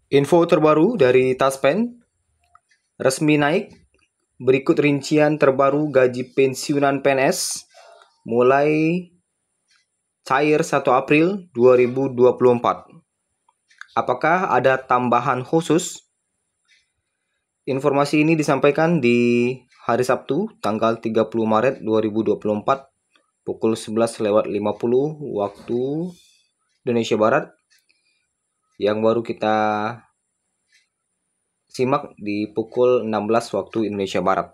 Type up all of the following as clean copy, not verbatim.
Info terbaru dari Taspen, resmi naik. Berikut rincian terbaru gaji pensiunan PNS mulai cair 1 April 2024. Apakah ada tambahan khusus? Informasi ini disampaikan di hari Sabtu, tanggal 30 Maret 2024, pukul 11.50 waktu Indonesia Barat, yang baru kita simak di pukul 16 waktu Indonesia Barat.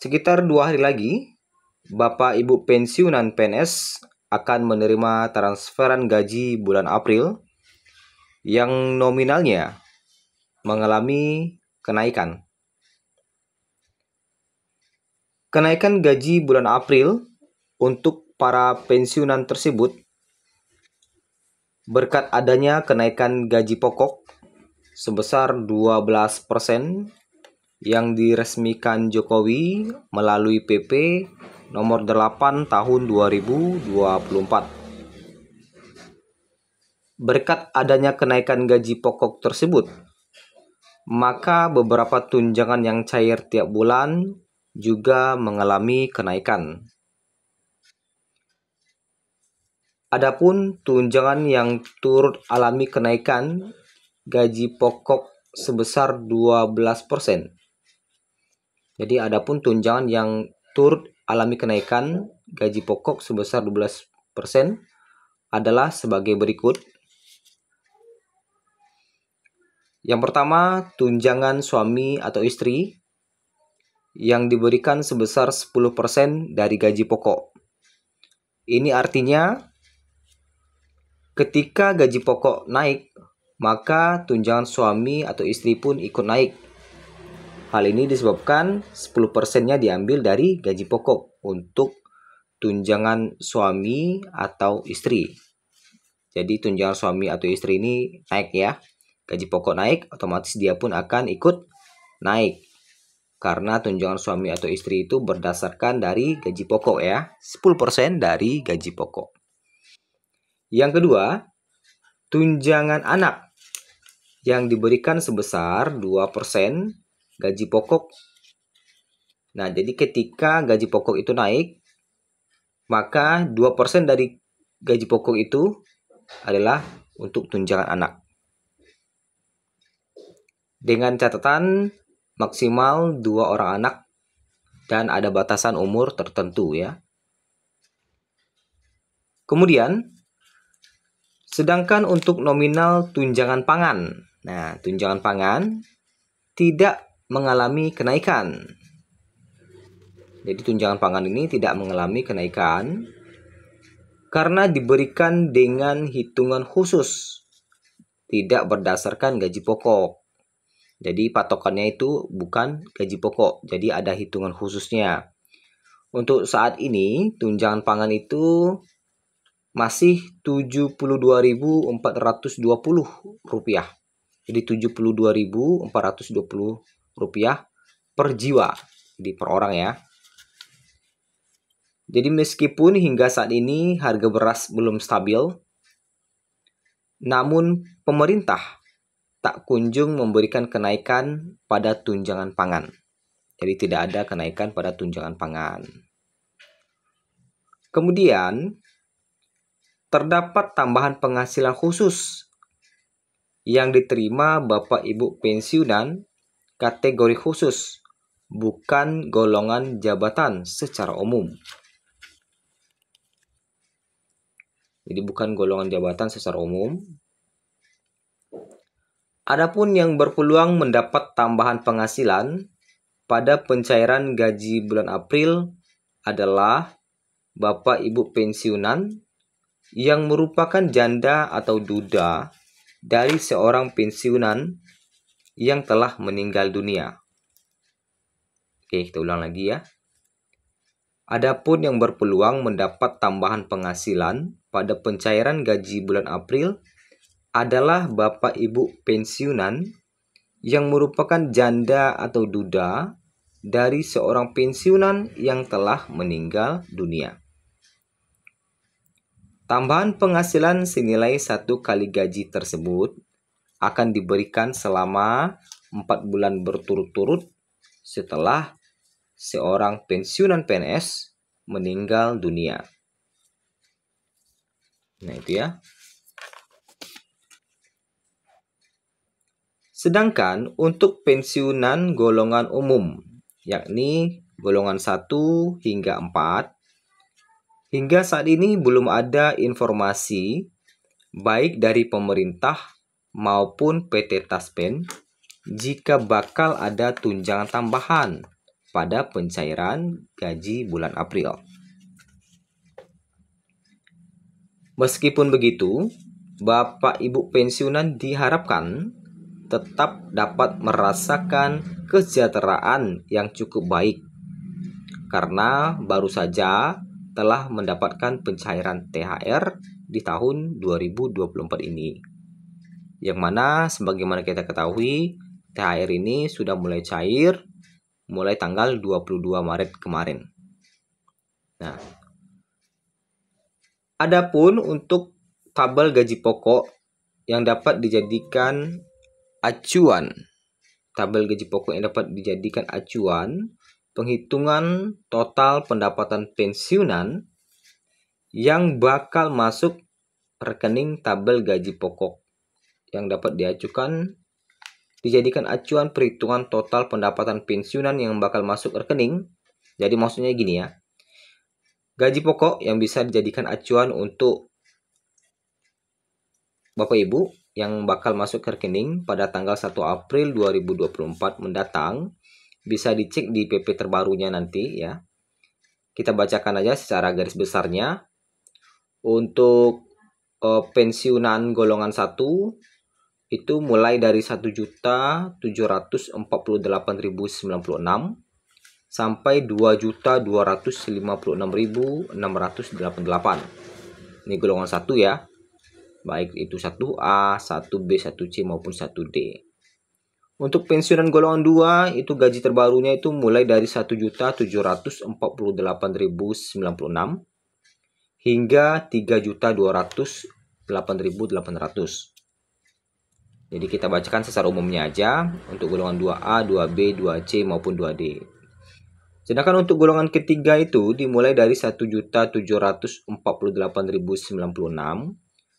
Sekitar 2 hari lagi, Bapak Ibu pensiunan PNS akan menerima transferan gaji bulan April yang nominalnya mengalami kenaikan. Kenaikan gaji bulan April untuk para pensiunan tersebut berkat adanya kenaikan gaji pokok sebesar 12% yang diresmikan Jokowi melalui PP nomor 8 tahun 2024. Berkat adanya kenaikan gaji pokok tersebut, maka beberapa tunjangan yang cair tiap bulan juga mengalami kenaikan. Adapun tunjangan yang turut alami kenaikan gaji pokok sebesar 12%. Jadi adapun tunjangan yang turut alami kenaikan gaji pokok sebesar 12% adalah sebagai berikut. Yang pertama, tunjangan suami atau istri yang diberikan sebesar 10% dari gaji pokok. Ini artinya ketika gaji pokok naik, maka tunjangan suami atau istri pun ikut naik. Hal ini disebabkan 10%-nya diambil dari gaji pokok untuk tunjangan suami atau istri. Jadi tunjangan suami atau istri ini naik ya. Gaji pokok naik, otomatis dia pun akan ikut naik. Karena tunjangan suami atau istri itu berdasarkan dari gaji pokok ya. 10% dari gaji pokok. Yang kedua, tunjangan anak yang diberikan sebesar 2% gaji pokok. Nah, jadi ketika gaji pokok itu naik, maka 2% dari gaji pokok itu adalah untuk tunjangan anak. Dengan catatan maksimal 2 orang anak dan ada batasan umur tertentu ya. Kemudian, sedangkan untuk nominal tunjangan pangan. Nah, tunjangan pangan tidak mengalami kenaikan. Jadi tunjangan pangan ini tidak mengalami kenaikan karena diberikan dengan hitungan khusus, tidak berdasarkan gaji pokok. Jadi patokannya itu bukan gaji pokok, jadi ada hitungan khususnya. Untuk saat ini tunjangan pangan itu masih Rp72.420. Jadi Rp72.420 per jiwa, jadi per orang ya. Jadi meskipun hingga saat ini harga beras belum stabil, namun pemerintah tak kunjung memberikan kenaikan pada tunjangan pangan. Jadi tidak ada kenaikan pada tunjangan pangan. Kemudian, terdapat tambahan penghasilan khusus yang diterima Bapak Ibu pensiunan kategori khusus, bukan golongan jabatan secara umum. Jadi bukan golongan jabatan secara umum. Adapun yang berpeluang mendapat tambahan penghasilan pada pencairan gaji bulan April adalah Bapak Ibu pensiunan yang merupakan janda atau duda dari seorang pensiunan yang telah meninggal dunia. Oke, kita ulang lagi ya. Adapun yang berpeluang mendapat tambahan penghasilan pada pencairan gaji bulan April adalah Bapak Ibu pensiunan yang merupakan janda atau duda dari seorang pensiunan yang telah meninggal dunia. Tambahan penghasilan senilai 1 kali gaji tersebut akan diberikan selama 4 bulan berturut-turut setelah seorang pensiunan PNS meninggal dunia. Nah, itu ya. Sedangkan untuk pensiunan golongan umum, yakni golongan 1 hingga 4, hingga saat ini belum ada informasi baik dari pemerintah maupun PT Taspen jika bakal ada tunjangan tambahan pada pencairan gaji bulan April. Meskipun begitu, Bapak Ibu pensiunan diharapkan tetap dapat merasakan kesejahteraan yang cukup baik karena baru saja telah mendapatkan pencairan THR di tahun 2024 ini. Yang mana sebagaimana kita ketahui, THR ini sudah mulai cair mulai tanggal 22 Maret kemarin. Nah, adapun untuk tabel gaji pokok yang dapat dijadikan acuan, tabel gaji pokok yang dapat dijadikan acuan penghitungan total pendapatan pensiunan yang bakal masuk rekening tabel gaji pokok yang dapat dijadikan acuan perhitungan total pendapatan pensiunan yang bakal masuk rekening. Jadi maksudnya gini ya, gaji pokok yang bisa dijadikan acuan untuk Bapak Ibu yang bakal masuk ke rekening pada tanggal 1 April 2024 mendatang bisa dicek di PP terbarunya nanti ya. Kita bacakan aja secara garis besarnya. Untuk pensiunan golongan 1 itu mulai dari 1.748.096 sampai 2.256.688. Ini golongan 1 ya. Baik itu 1A, 1B, 1C maupun 1D. Untuk pensiunan golongan 2 itu gaji terbarunya itu mulai dari 1.748.096 hingga 3.208.800. Jadi kita bacakan secara umumnya aja untuk golongan 2A, 2B, 2C maupun 2D. Sedangkan untuk golongan ketiga itu dimulai dari 1.748.096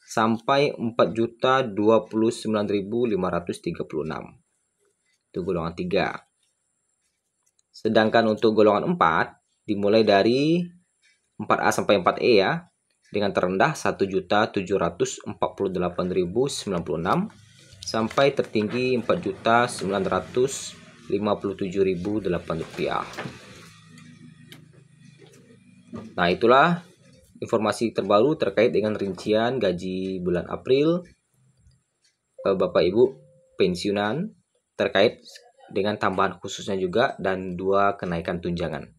sampai 4.029.536. Itu golongan 3. Sedangkan untuk golongan 4 dimulai dari 4A sampai 4E ya, dengan terendah 1.748.096 sampai tertinggi 4.957.008 rupiah. Nah, itulah informasi terbaru terkait dengan rincian gaji bulan April Bapak Ibu pensiunan terkait dengan tambahan khususnya juga dan 2 kenaikan tunjangan.